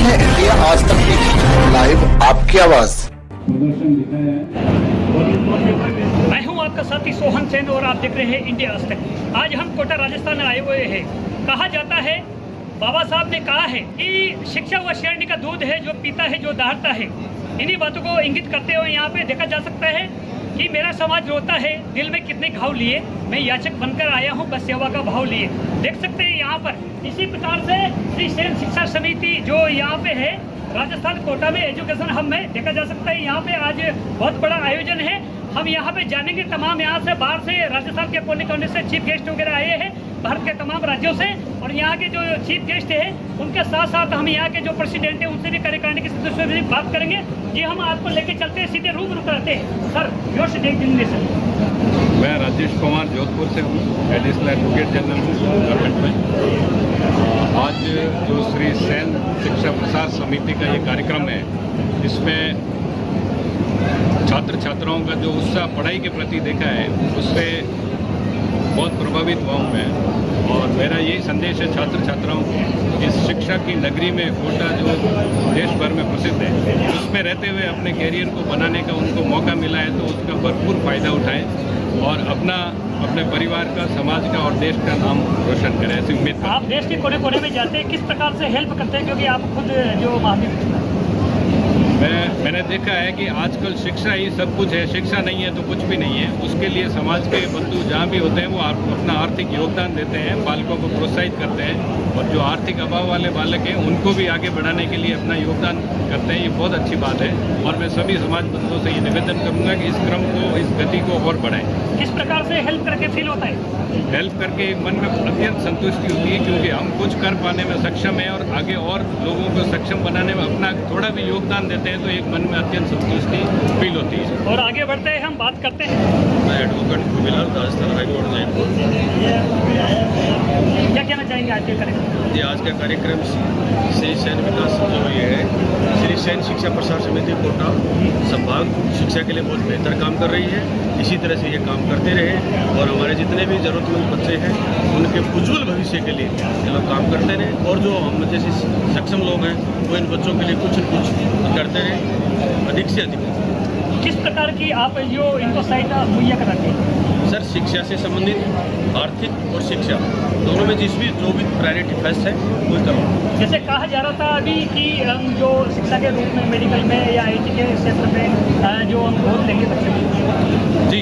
हैं इंडिया आज तक की लाइव आपकी आवाज। मैं हूं आपका साथी सोहन सेन और आप देख रहे हैं इंडिया आज तक। आज हम कोटा राजस्थान में आए हुए हैं। कहा जाता है, बाबा साहब ने कहा है कि शिक्षा व शेरनी का दूध है, जो पीता है जो दहाड़ता है। इन्हीं बातों को इंगित करते हुए यहाँ पे देखा जा सकता है कि मेरा समाज रोता है, दिल में कितने घाव लिए मैं याचक बनकर आया हूँ, बस सेवा का भाव लिए। देख सकते हैं यहाँ पर इसी प्रकार से श्री सेन शिक्षा समिति जो यहाँ पे है राजस्थान कोटा में एजुकेशन हब में देखा जा सकता है। यहाँ पे आज बहुत बड़ा आयोजन है। हम यहाँ पे जानेंगे तमाम यहाँ से बाहर से राजस्थान के कोने कोने से चीफ गेस्ट वगैरह आए हैं भारत के तमाम राज्यों से, और यहाँ के जो चीफ गेस्ट है उनके साथ साथ हम यहाँ के जो प्रेसिडेंट है उनसे भी कार्यकारिणी के सदस्यों से भी बात करेंगे। ये हम आपको लेके चलते हैं, सीधे रूबरू करते हैं। Sir, your designation. मैं राजेश कुमार जोधपुर से हूँ, एडिशनल एडवोकेट जनरल गवर्नमेंट में। आज जो श्री सेन शिक्षा प्रसार समिति का ये कार्यक्रम है, इसमें छात्र छात्राओं का जो उत्साह पढ़ाई के प्रति देखा है उससे बहुत प्रभावित हुआ हूँ मैं। और मेरा यही संदेश है छात्र छात्राओं को, इस शिक्षा की नगरी में कोटा जो देश भर में प्रसिद्ध है, उसमें रहते हुए अपने कैरियर को बनाने का उनको मौका मिला है तो उसका भरपूर फ़ायदा उठाएं और अपने परिवार का, समाज का और देश का नाम रोशन करें, ऐसी उम्मीद। आप देश के कोने कोने में जाते हैं, किस प्रकार से हेल्प करते हैं, क्योंकि आप खुद जो महाविद्यालय मैंने देखा है कि आजकल शिक्षा ही सब कुछ है, शिक्षा नहीं है तो कुछ भी नहीं है। उसके लिए समाज के बंधु जहाँ भी होते हैं वो अपना आर्थिक योगदान देते हैं, बालकों को प्रोत्साहित करते हैं, और जो आर्थिक अभाव वाले बालक हैं उनको भी आगे बढ़ाने के लिए अपना योगदान करते हैं। ये बहुत अच्छी बात है और मैं सभी समाज बंधुओं से ये निवेदन करूँगा कि इस क्रम को, इस गति को और बढ़ाएं। किस प्रकार से हेल्प करके फील होता है? हेल्प करके मन में अत्यंत संतुष्टि होती है, क्योंकि हम कुछ कर पाने में सक्षम हैं और आगे और लोगों को सक्षम बनाने में अपना थोड़ा भी योगदान देते हैं तो एक मन में अत्यंत संतुष्टि फील होती है। और आगे बढ़ते हैं, हम बात करते हैं। मैं एडवोकेट कुबिलाल, राजस्थान हाईकोर्ट जयपुर। क्या कहना चाहेंगे आज के कार्यक्रम? ये आज का कार्यक्रम श्री सेन विकास जो ये है, श्री सेन शिक्षा प्रसार समिति कोटा संभाग शिक्षा के लिए बहुत बेहतर काम कर रही है। इसी तरह से ये काम करते रहे और हमारे जितने भी जरूरतमंद बच्चे हैं उनके उज्जवल भविष्य के लिए ये लोग काम करते रहे, और जो हम जैसे सक्षम लोग हैं वो इन बच्चों के लिए कुछ न कुछ करते रहे, अधिक से अधिक। किस प्रकार की आप जो इनको सहायता मुहैया कराते हैं? सर, शिक्षा से संबंधित आर्थिक और शिक्षा दोनों में जो भी प्रायोरिटी फर्स्ट है वो करो। जैसे कहा जा रहा था अभी कि हम जो शिक्षा के रूप में मेडिकल में या IT के क्षेत्र में जो हम गोद लेंगे बच्चे को। जी,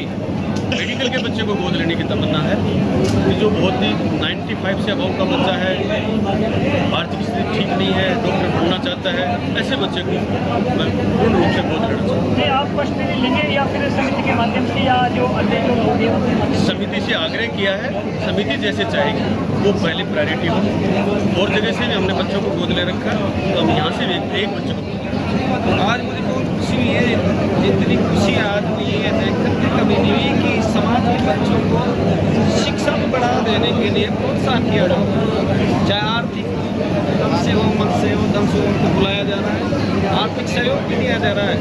मेडिकल के बच्चे को गोद लेने की तमन्ना है कि जो बहुत ही 95 से अबव का बच्चा है, आर्थिक स्थिति ठीक नहीं है, डॉक्टर बनना चाहता है, ऐसे बच्चे को मैं पूर्ण रूप से गोद लेना चाहता हूँ। आप पर्सनली लेंगे या फिर समिति के माध्यम से, या जो अन्य जो लोग हैं? समिति से आग्रह किया है, समिति जैसे चाहेगी वो पहले प्रायोरिटी हो। और जगह से भी हमने बच्चों को गोद ले रखा है, तो हम यहाँ से भी एक बच्चे को। आज मुझे बहुत खुशी हुई है, जितनी खुशी आज हुई है देख करके कभी नहीं हुई कि समाज के बच्चों को शिक्षा में बढ़ावा देने के लिए प्रोत्साहन किया जाता है। चाहे आर्थिक से हो, मन से हो, धन से उनको बुलाया जा रहा है, आर्थिक सहयोग भी दिया जा रहा है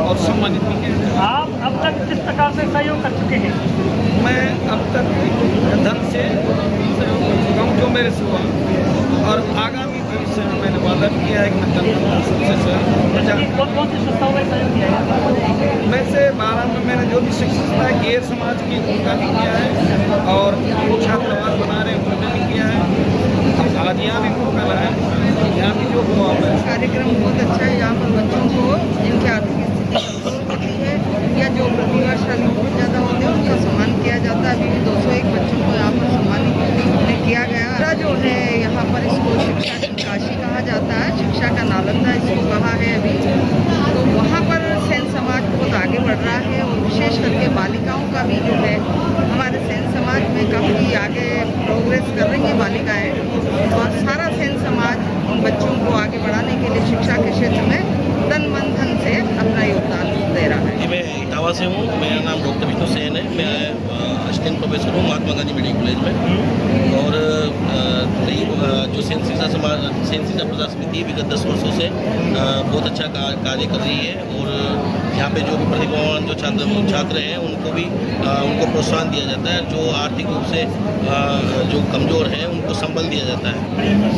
और सम्मानित भी किया जा रहा है। आप अब तक किस प्रकार से सहयोग कर चुके हैं? मैं अब तक धन से सहयोग कर चुका हूँ जो मेरे से हुआ, और आगामी भविष्य में मैंने वादा किया है कि मैं सबसे सहयोग। कौन सी संस्थाओं में सहयोग किया है? मैं से 12 में मैंने जो भी शिक्षा है गैर समाज की उनका भी किया है, और छात्रावास बना रहे उनका भी किया है। आज यहाँ भी मौका लगा है, यहाँ भी जो हुआ है कार्यक्रम बहुत अच्छा है। यहाँ पर बच्चों को जिनकी आर्थिक स्थिति कमजोर होती है या जो प्रतिभाशाली बहुत ज़्यादा होते हैं उनका सम्मान किया जाता है। अभी भी 201 बच्चों को यहाँ पर सम्मानित किया गया। जो है यहाँ पर इसको शिक्षा की काशी कहा जाता है, शिक्षा का नालंदा इसको कहा है अभी। तो वहाँ पर सेन समाज बहुत आगे बढ़ रहा है, और विशेष करके बालिकाओं का भी जो है हमारे सेन समाज में काफ़ी आगे प्रोग्रेस कर रही हैं बालिकाएँ, और सारा सेन समाज उन बच्चों को आगे बढ़ाने के लिए शिक्षा के क्षेत्र में सैन शिक्षा प्रसार समिति विगत 10 वर्षों से बहुत अच्छा कार्य कर रही है और यहाँ पे जो भी प्रतिभावान जो छात्र हैं उनको प्रोत्साहन दिया जाता है। जो आर्थिक रूप से जो कमज़ोर हैं उनको संबल दिया जाता है।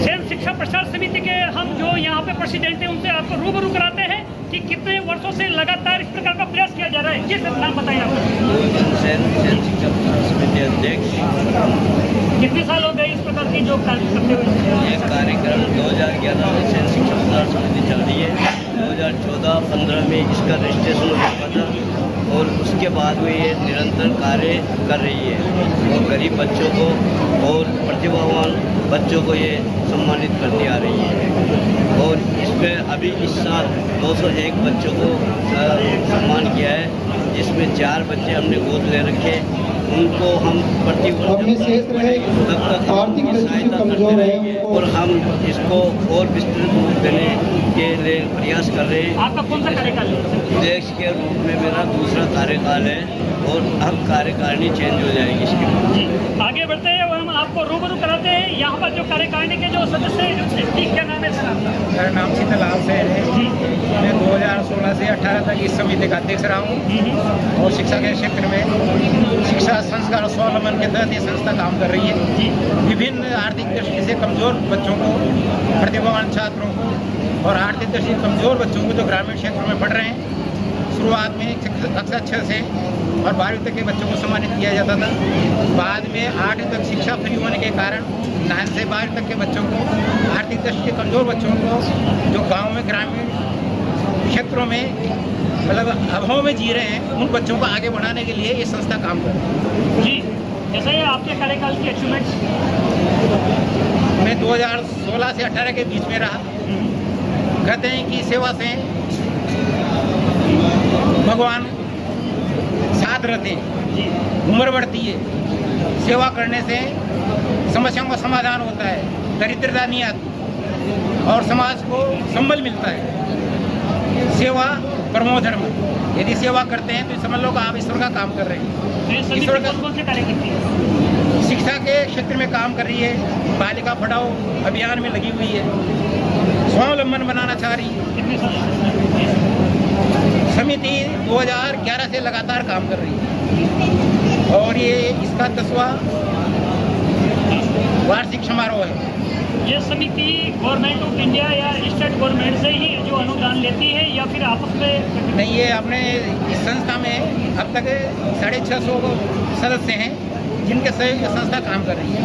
सैन शिक्षा प्रसार समिति के हम जो यहाँ पे प्रेसिडेंट हैं उनसे आपको रूबरू कराते हैं कि कितने वर्षों से लगातार इस प्रकार का प्रयास किया जा रहा है। ये सब नाम बताइए आप। सैन शिक्षा प्रसार समिति अध्यक्ष। कितने साल हो गए इस प्रकार की जो कार्य करते हुए? ये कार्यक्रम 2011 में सैन शिक्षा प्रसार समिति चल रही है। 2014-15 में इसका रजिस्ट्रेशन हो चुका था और उसके बाद में ये निरंतर कार्य कर रही है और गरीब बच्चों को और प्रतिभावान बच्चों को ये सम्मानित करती आ रही है। और इसमें अभी इस साल 201 बच्चों को सम्मान किया है, जिसमें 4 बच्चे हमने गोद ले रखे। उनको हम प्रतिवर्ष आर्थिक सहायता करते रहेंगे और हम इसको और विस्तृत रूप देने के लिए प्रयास कर रहे हैं। आपका कौन सा कार्यकाल है? अध्यक्ष के रूप में मेरा दूसरा कार्यकाल है और अब कार्यकारिणी चेंज हो जाएगी इसके बाद। आगे बढ़ते हैं और हम आपको रूबरू कराते हैं यहाँ पर जो कार्यकारिणी के जो सदस्य हैं। क्या नाम है सर आपका? मेरा नाम शीतलाल सेन है। मैं 2016 से 18 तक इस समिति का अध्यक्ष रहा हूँ और शिक्षा के क्षेत्र में शिक्षा संस्कार और स्वावलंबन के तहत ये संस्था काम कर रही है। विभिन्न आर्थिक दृष्टि से कमजोर बच्चों को, प्रतिभावान छात्रों को और आर्थिक दृष्टि से कमजोर बच्चों को जो ग्रामीण क्षेत्रों में पढ़ रहे हैं, शुरुआत में कक्षा 6 से और 12वीं तक के बच्चों को सम्मानित किया जाता था। बाद में 8वीं तक शिक्षा फ्री होने के कारण 9 से 12 तक के बच्चों को, आर्थिक दृष्टि से कमजोर बच्चों को जो गाँव में ग्रामीण क्षेत्रों में मतलब अभाव में जी रहे हैं, उन बच्चों को आगे बढ़ाने के लिए ये संस्था काम कर रही है। जी, जैसे ये आपके कार्यकाल की अचीवमेंट्स? मैं 2016 से 18 के बीच में रहा। कहते हैं कि सेवा से भगवान साथ रहते हैं, उम्र बढ़ती है। सेवा करने से समस्याओं का समाधान होता है, दरिद्रता नहीं आती और समाज को संबल मिलता है। सेवा परमो धर्म। यदि सेवा करते हैं तो समझ लो कि आप ईश्वर का काम कर रहे हैं। ईश्वर का कौन से कार्य करती है? शिक्षा के क्षेत्र में काम कर रही है, बालिका पढ़ाओ अभियान में लगी हुई है, स्वावलंबन बनाना चाह रही है। कितने साल? समिति 2011 से लगातार काम कर रही है और ये इसका 10वां वार्षिक समारोह है। ये समिति गवर्नमेंट ऑफ इंडिया या स्टेट गवर्नमेंट से ही जो अनुदान लेती है या फिर आपस में? नहीं, ये अपने इस संस्था में अब तक 650 सदस्य हैं जिनके सहयोग से संस्था काम कर रही है।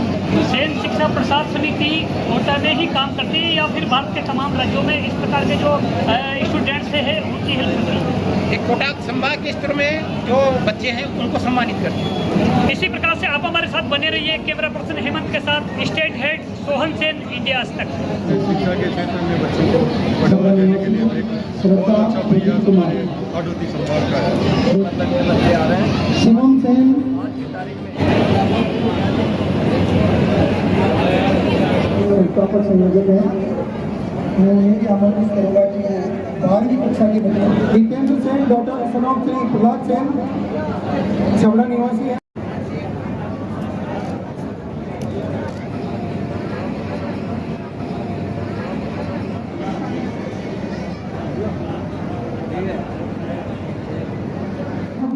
सैन शिक्षा प्रसार समिति कोटा में ही काम करती है या फिर भारत के तमाम राज्यों में इस प्रकार के जो स्टूडेंट्स है उनकी हेल्प करती है? एक कोटा संभाग के स्तर में जो बच्चे हैं उनको सम्मानित करते हैं। इसी प्रकार से आप हमारे साथ बने रहिए। कैमरा पर्सन हेमंत के साथ state head Sohan Sen, India आज तक। शिक्षा के क्षेत्र में बच्चों को बढ़ावा देने के लिए एक बहुत अच्छा प्रयास हमारे आडोती संभाग का है। बच्चे आ रहे हैं। सोहन सेन प्रॉपर संयोजक है। मैं यही आमंत्रित करूँगा कि 12वीं कक्षा के बच्चे जितेंद्र सेन, डॉक्टर सनौक श्री प्रहलाद सेन, छबड़ा निवासी है।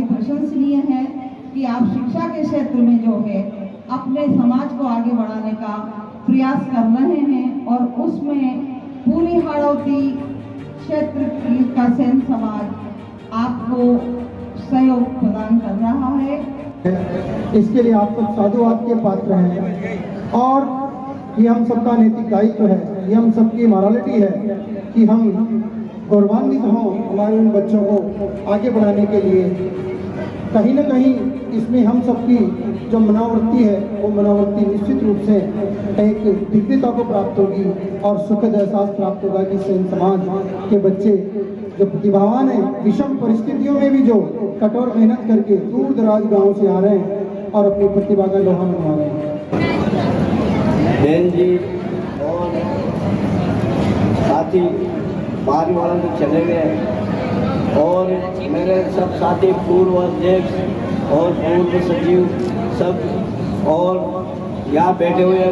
प्रशंसनीय है कि आप शिक्षा के क्षेत्र में जो है अपने समाज को आगे बढ़ाने का प्रयास कर रहे हैं और उसमें पूरी हाड़ौती क्षेत्र का सैन समाज आपको सहयोग प्रदान कर रहा है। इसके लिए आप सब साधुवाद के पात्र हैं और ये हम सबका नैतिक दायित्व है, ये हम सबकी मॉरलिटी है कि हम गौरवान्वित हों हमारे उन बच्चों को आगे बढ़ाने के लिए। कहीं ना कहीं इसमें हम सबकी जो मनोवृत्ति है वो मनोवृत्ति निश्चित रूप से एक दिव्यता को प्राप्त होगी और सुखद एहसास प्राप्त होगा कि सैन समाज के बच्चे जो प्रतिभावान हैं, विषम परिस्थितियों में भी जो कठोर मेहनत करके दूर दराज गाँव से आ रहे हैं और अपनी प्रतिभा का लोहा मनवा रहे हैं। बहन जी और साथी बाहरी वालों को चले गए और मेरे सब साथी पूर्व अध्यक्ष और पूर्व सचिव सब और यहाँ बैठे हुए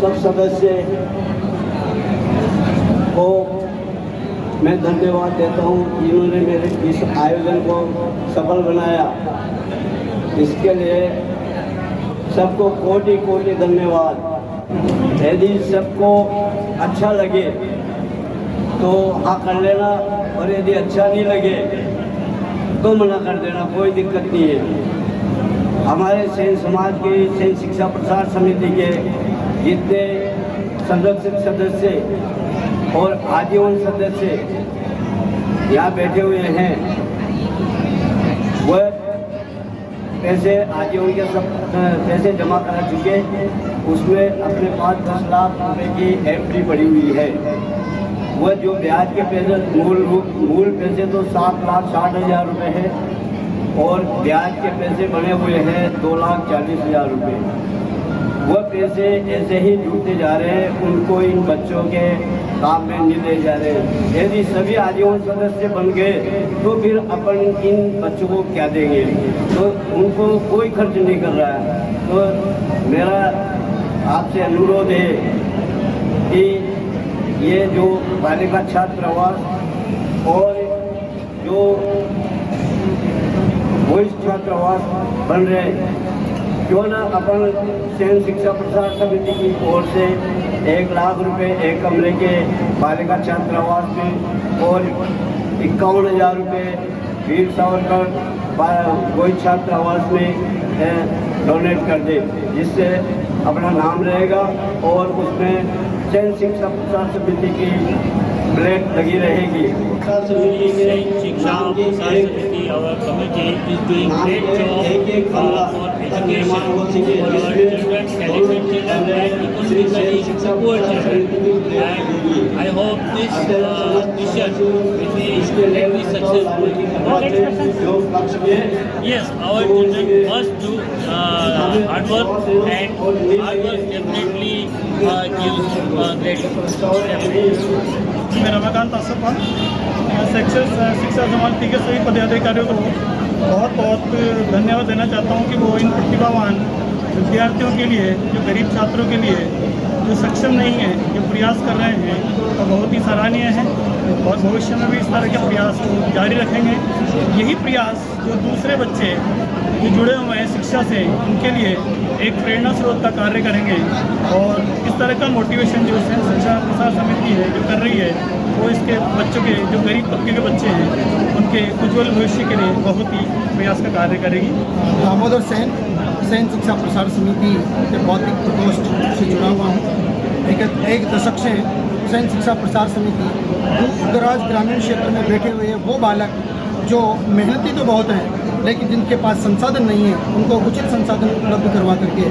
सब सदस्य मैं धन्यवाद देता हूँ कि इन्होंने मेरे इस आयोजन को सफल बनाया। इसके लिए सबको कोटि कोटि धन्यवाद। यदि सबको अच्छा लगे तो हाँ कर लेना, और यदि अच्छा नहीं लगे तो मना कर देना, कोई दिक्कत नहीं है। हमारे सेन समाज के सेन शिक्षा प्रसार समिति के जितने संरक्षक सदस्य और आजीवन सदस्य यहाँ बैठे हुए हैं, वह पैसे आजीवन के सब पैसे जमा करा चुके, उसमें अपने पास 10 लाख रुपए की एफडी पड़ी हुई है। वह जो ब्याज के पैसे मूल पैसे तो 7,60,000 रुपये है, और ब्याज के पैसे बने हुए हैं 2,40,000 रुपये। वह पैसे ऐसे ही जुड़ते जा रहे हैं, उनको इन बच्चों के काम में नहीं ले जा रहे हैं। यदि सभी आजीवन सदस्य बन गए तो फिर अपन इन बच्चों को क्या देंगे, तो उनको कोई खर्च नहीं कर रहा है। तो मेरा आपसे अनुरोध है कि ये जो बालिका छात्रावास और जो बॉयज छात्रावास बन रहे हैं, क्यों ना अपन सेन शिक्षा प्रसार समिति की ओर से 1 लाख रुपए एक कमरे के बालिका छात्रावास में और 51,000 रुपये वीर सावरकर बॉयज छात्रावास में डोनेट कर दे, जिससे अपना नाम रहेगा और उसमें सेन शिक्षा प्रसार समिति की प्लेट लगी रहेगी। शिक्षा प्रसार समिति और committee is doing great job for education for children, talented children and economically poor children. And I hope this mission will be greatly successful. Yes, our children must do hard work, and hard work definitely gives great. मैं रमाकांत आसफा शिक्षा समिति के सभी पदाधिकारियों को बहुत बहुत धन्यवाद देना चाहता हूं कि वो इन प्रतिभावान विद्यार्थियों के लिए, जो गरीब छात्रों के लिए, जो सक्षम नहीं है, जो प्रयास कर रहे हैं, तो बहुत ही सराहनीय है। और भविष्य में भी इस तरह के प्रयास को जारी रखेंगे। यही प्रयास जो दूसरे बच्चे जो जुड़े हुए हैं शिक्षा से, उनके लिए एक प्रेरणा स्रोत का कार्य करेंगे। और इस तरह का मोटिवेशन जो शिक्षा प्रसार समिति है जो कर रही है, वो इसके बच्चों के, जो गरीब तबके के बच्चे हैं, उनके उज्ज्वल भविष्य के लिए बहुत ही प्रयास का कार्य करेगी। दामोदर सेन शिक्षा प्रसार समिति के बौद्धिक प्रकोष्ठ से जुड़ा हुआ हूँ। एक दशक से सेन शिक्षा प्रसार समिति दूर दराज ग्रामीण क्षेत्र में बैठे हुए वो बालक जो मेहनती तो बहुत हैं, लेकिन जिनके पास संसाधन नहीं है, उनको उचित संसाधन उपलब्ध करवा करके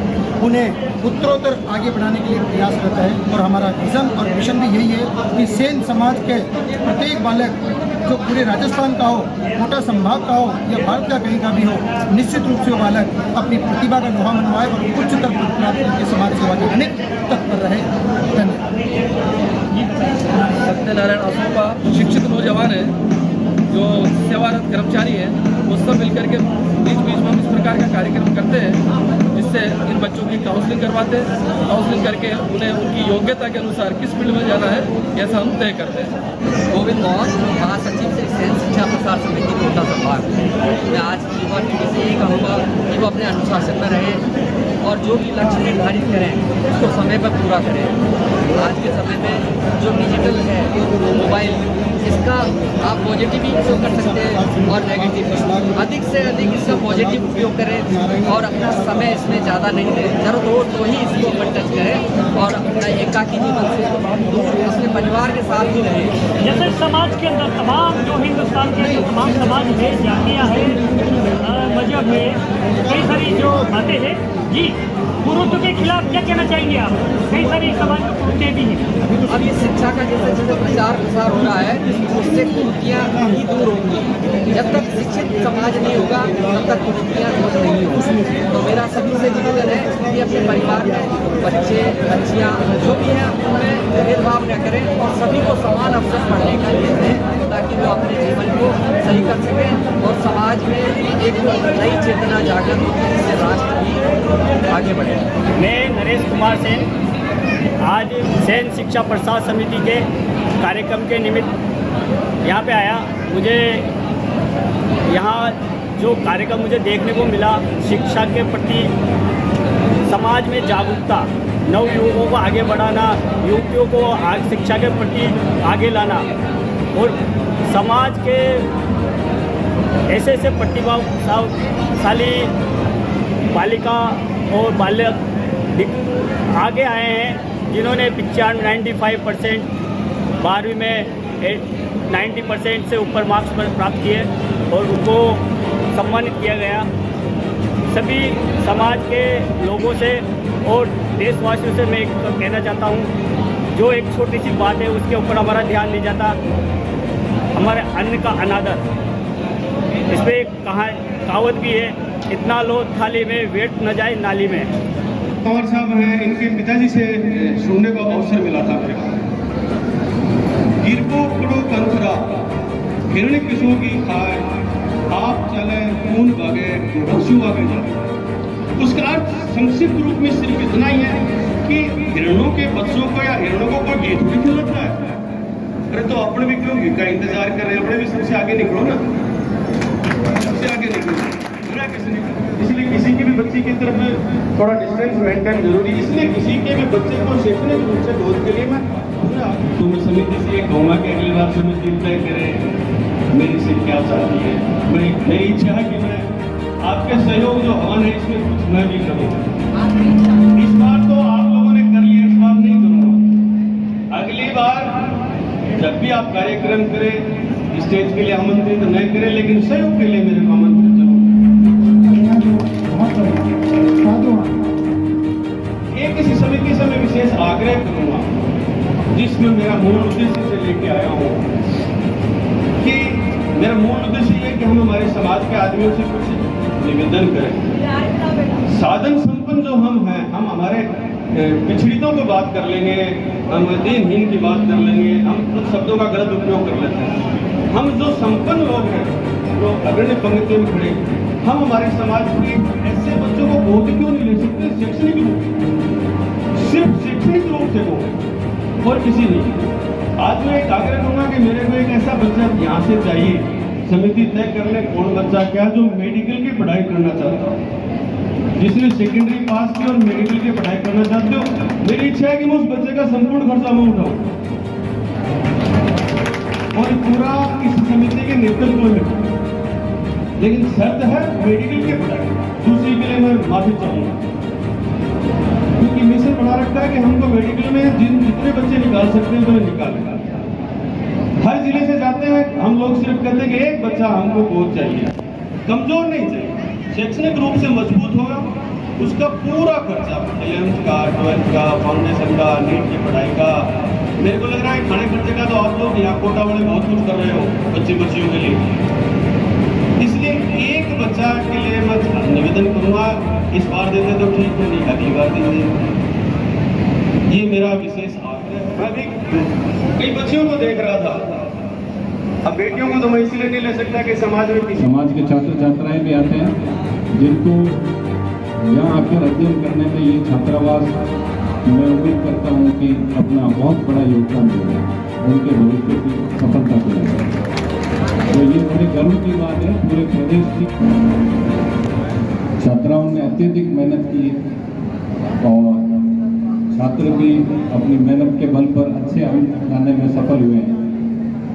उन्हें उत्तरोत्तर आगे बढ़ाने के लिए प्रयास करता है। और हमारा विज़न और मिशन भी यही है कि सेन समाज के प्रत्येक बालक, जो पूरे राजस्थान का हो, कोटा संभाग का हो या भारत का कहीं का भी हो, निश्चित रूप से वो बालक अपनी प्रतिभा का लोहा मनवाए और उच्चतर पद प्राप्त करके समाज सेवा के अनेक तत्पर रहे। सत्यनारायण आसोपा शिक्षित नौजवान है, जो सेवारत कर्मचारी हैं, वो सब मिलकर के बीच बीच में हम इस प्रकार का कार्यक्रम करते हैं, जिससे इन बच्चों की काउंसलिंग करवाते हैं। काउंसलिंग करके उन्हें उनकी योग्यता के अनुसार किस फील्ड में जाना है, ऐसा हम तय करते हैं। गोविंद मौर्य, महासचिव से सेन शिक्षा प्रसार समिति कोटा संभाग। मैं आज की युवा पीढ़ी से यही कहूँगा कि वो अपने अनुशासन में रहें और जो भी लक्ष्य निर्धारित करें उसको समय पर पूरा करें। आज के समय में जो डिजिटल है, मोबाइल, इसका आप पॉजिटिव भी उपयोग कर सकते हैं और नेगेटिव भी। अधिक से अधिक इसका पॉजिटिव उपयोग करें और अपना समय इसमें ज़्यादा नहीं दें। ज़रूरत हो ही इसको अपन टच करें और अपना एकाकी जीवन से दूर अपने परिवार के साथ ही रहें। जैसे समाज के अंदर तमाम जो हिंदुस्तान के तमाम समाज है, जातियाँ हैं, मजहब है, कई सारी जो बातें हैं जी, कुरीतियों के खिलाफ क्या कहना चाहेंगे आप? कई सारी समाज में कुरीतियाँ भी हैं। अब ये शिक्षा का जैसे प्रचार प्रसार हो रहा है, उससे कुरीतियाँ ही दूर होंगी। जब तक शिक्षित समाज नहीं होगा तब तक कुरीतियाँ दूर नहीं होंगी। तो मेरा सभी से निवेदन है कि अपने परिवार में बच्चे बच्चियाँ जो भी हैं उनमें भेदभाव न करें और सभी को समान अवसर पढ़ने का लिए दें, ताकि वो अपने जीवन को सही कर सकें और समाज में एक नई चेतना जागृत होगी, जिससे राष्ट्र भी आगे बढ़े। मैं नरेश कुमार सेन आज सेन शिक्षा प्रसार समिति के कार्यक्रम के निमित्त यहाँ पे आया, मुझे यहाँ जो कार्यक्रम मुझे देखने को मिला, शिक्षा के प्रति समाज में जागरूकता, नव युवकों को आगे बढ़ाना, युवतियों को शिक्षा के प्रति आगे लाना और समाज के ऐसे ऐसे प्रतिभाशाली बालिका और बालक आगे आए हैं जिन्होंने 95% 12वीं में 90% से ऊपर मार्क्स प्राप्त किए और उनको सम्मानित किया गया। सभी समाज के लोगों से और देशवासियों से मैं एक कहना चाहता हूँ, जो एक छोटी सी बात है उसके ऊपर हमारा ध्यान नहीं जाता, हमारे अन्न का अनादर। इस पर एक कहावत भी है, इतना लो थाली में वेट न जाए नाली में। पवार साहब हैं, इनके पिताजी से सुनने का अवसर मिला था मेरे को। गिरको कड़ो कंथरा हिरण्य किशों की खाए, आप चले खून भागे पशु आगे जाए। उसका अर्थ संक्षिप्त रूप में सिर्फ इतना ही है कि हिरणों के बच्चों को या हिरणों को कोई गीत भी खिलाता है। अरे तो अपने भी क्यों घी का इंतजार कर रहे हैं, अपने भी सबसे आगे निकलो ना, सबसे आगे निकलो। इसलिए किसी की भी बच्ची की तरफ थोड़ा डिस्टेंस मेंटेन जरूरी, इसलिए किसी के भी बच्चे को शैक्षणिक रूप से ग्रोथ के लिए मैं समिति से कहूँगा कि अगली बार समिति तय करें मेरी से क्या चाहती है। मेरी इच्छा है कि मैं आपके सहयोग जो हवन है इसमें कुछ मैं भी करूँ। इस बार तो आप लोगों ने कर लिया, इस बार नहीं करूँगा। अगली बार जब भी आप कार्यक्रम करें, स्टेज के लिए आमंत्रित तो नहीं करें, लेकिन सहयोग के लिए मेरे को आमंत्रित एक इस समिति से मैं विशेष आग्रह करूंगा, जिसमें मेरा मूल उद्देश्य से लेके आया हूँ कि मेरा मूल उद्देश्य ये कि हम हमारे समाज के आदमियों से कुछ निवेदन करें। साधन संपन्न जो हम हैं, हम हमारे पिछड़ितों की बात कर लेंगे, हम दीनहीन की बात कर लेंगे, हम कुछ शब्दों का गलत उपयोग कर लेते हैं। हम जो संपन्न लोग हैं, जो अग्रणी पंक्ति में खड़े, हम हमारे समाज के ऐसे बच्चों को गोद क्यों नहीं ले सकते? शैक्षणिक रूप, सिर्फ शैक्षणिक रूप से वो और किसी नहीं। आज मैं एक आग्रह करूंगा कि मेरे को एक ऐसा बच्चा यहाँ से चाहिए, समिति तय कर ले कौन बच्चा क्या जो मेडिकल की पढ़ाई करना चाहता हो, जिसने सेकेंडरी पास की और मेडिकल की पढ़ाई करना चाहते हो। मेरी इच्छा है कि मैं उस बच्चे का संपूर्ण खर्चा मैं उठाऊं और पूरा इस समिति के नेतृत्व में। लेकिन शर्त है मेडिकल की पढ़ाई। दूसरी के लिए मैं माफी चाहूंगा, क्योंकि मिशन बना रखा है कि हमको मेडिकल में जितने बच्चे निकाल सकते हैं उन्हें निकालें। हर जिले से जाते हैं हम लोग, सिर्फ कहते हैं कि एक बच्चा हमको बहुत चाहिए, कमजोर नहीं चाहिए, शैक्षणिक रूप से मजबूत होगा, उसका पूरा खर्चा 11th का, 12th का, फाउंडेशन का, नीट की पढ़ाई का। मेरे को लग रहा है खाने खर्चे का तो आप लोग यहाँ कोटा वाले बहुत कुछ कर रहे हो बच्चियों के लिए। इसलिए एक बच्चा के लिए मैं निवेदन करूंगा, इस बार देते तो ठीक है, नहीं अगली बार देंगे। ये मेरा विशेष आग्रह है। मैं भी कई बच्चियों को देख रहा था, अब बेटियों को तो मैं इसलिए नहीं ले सकता कि समाज में समाज के छात्र छात्राएं भी आते हैं, जिनको यहाँ आकर अध्ययन करने में ये छात्रावास मैं उम्मीद करता हूँ कि अपना बहुत बड़ा योगदान देगा, उनके भविष्य की सफलता के लिए। तो ये बड़े गर्व की बात है। पूरे प्रदेश की छात्राओं ने अत्यधिक मेहनत की और छात्र भी अपनी मेहनत के बल पर अच्छे अंक लाने में सफल हुए हैं।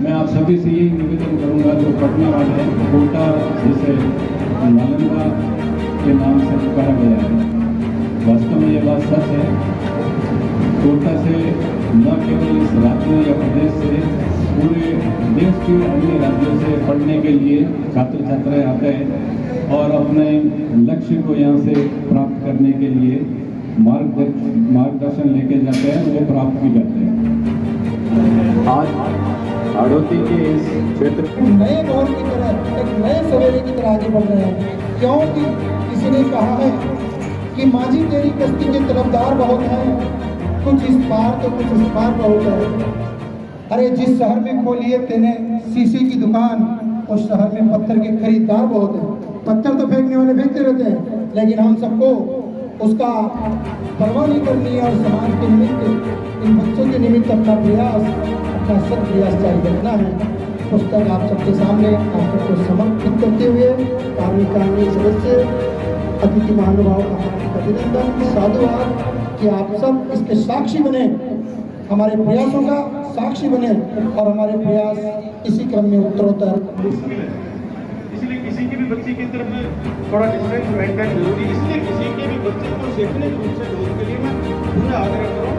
मैं आप सभी से यही निवेदन करूंगा, जो पढ़ने वाले हैं, कोटा जिसे नालंदा के नाम से पुकारा गया है, वास्तव में ये बात सच है। कोटा से न केवल इस राज्य या प्रदेश से, पूरे देश के अन्य राज्यों से पढ़ने के लिए छात्र छात्राएं आते हैं और अपने लक्ष्य को यहाँ से प्राप्त करने के लिए मार्गदर्शन लेके जाते हैं, वो प्राप्त भी करते हैं। आज हाड़ौती के इस क्षेत्र नए दौर की तरह, एक नए सवेरे की तरह आगे बढ़ रहे हैं, क्योंकि किसी ने कहा है कि माझी तेरी कश्ती के तरफदार बहुत हैं, कुछ इस पार तो कुछ इस पार बहुत है। अरे जिस शहर में खोली है तेने शीशे की दुकान, उस शहर में पत्थर के खरीदार बहुत हैं। पत्थर तो फेंकने वाले फेंकते रहते हैं, लेकिन हम सबको उसका परवाह नहीं करनी है और समाज के निमित्त, इन बच्चों के निमित्त अपना प्रयास, अपना अथक प्रयास जारी रखना है। पुस्तक आप सबके सामने आप सबको समर्पित करते हुए कार्यकारिणी सदस्य अतिथि महानुभाव का हार्दिक अभिनंदन, साधुवाद कि आप सब इसके साक्षी बने, हमारे प्रयासों का साक्षी बने और हमारे प्रयास इसी क्रम में उत्तरोत्तर। इसलिए किसी के भी बच्चे की तरफ में थोड़ा डिस्टेंस मेंटेन जरूरी है, इसलिए किसी के भी बच्चे को सेफली रूप से दूर के लिए मैं पूरा आग्रह करूँ